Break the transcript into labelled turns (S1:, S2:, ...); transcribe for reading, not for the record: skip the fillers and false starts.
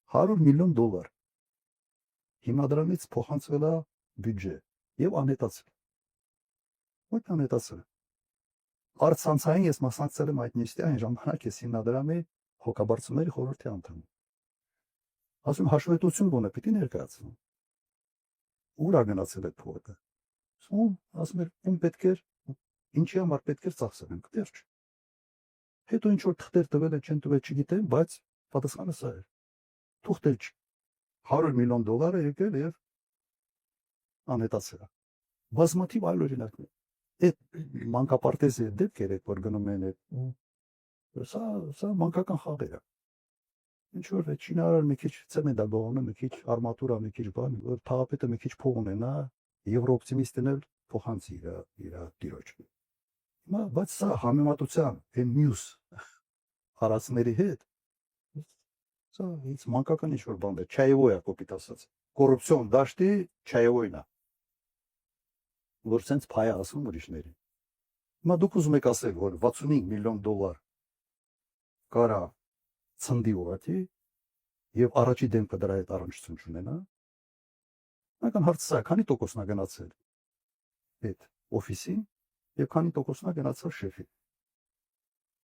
S1: 100 միլիոն դոլար։ Հիմա դրանից փոխանցվել է բյուջե եւ անհետացել։ Ոչ անհետացել։ Արցանցային ես մասնակցել եմ այդ նիստի այն ժամանակ ես հիմնադրամի հոգաբարձուների խորհրդի անդամ։ Ասում հաշվետվություն ոնը պիտի ներկայացնեմ։ Ուր է գնացել այդ փողը։ Ասում էր ում պետք էր, ինչի համար պետք էր ծախսենք, դեռ։ Հետո ինչ որ թղթեր տվել են, չեն տվել, չգիտեմ, բայց պատասխանը սա էր։ Թուղթեր չի։ 100 միլիոն դոլարը եկել եւ անհետացել է։ Բազմաթիվ այլ օրինակներ։ Այդ մանկապարտեզի դեպքերը, որ գնում են այդ սա մանկական խաղեր է։ Ինչ որ չինարար մի քիչ ցեմենտ է գողանում, մի քիչ արմատուրա, մի քիչ բան, որ թաղապետը մի քիչ փող ունենա, եվրոօպտիմիստն էլ փոխանցի իր տիրոջ։ Հիմա բայց սա համեմատության այն մյուս հարացների հետ սա ինձ մանկական ինչ որ բան է, չայևոյ է կոպիտ ասած։ Կոռուպցիոն դաշտի չայևոյն է։ Որ sense փայ ասում ուրիշներին։ Հիմա դուք ուզում եք ասել, որ 65 միլիոն դոլար կարա ցնդի ուղղակի եւ առաջի դեմքը դրա հետ առնչություն չունենա։ Նական հարցը սա, քանի տոկոսն է գնացել այդ օֆիսին եւ քանի տոկոսն է գնացել շեֆին։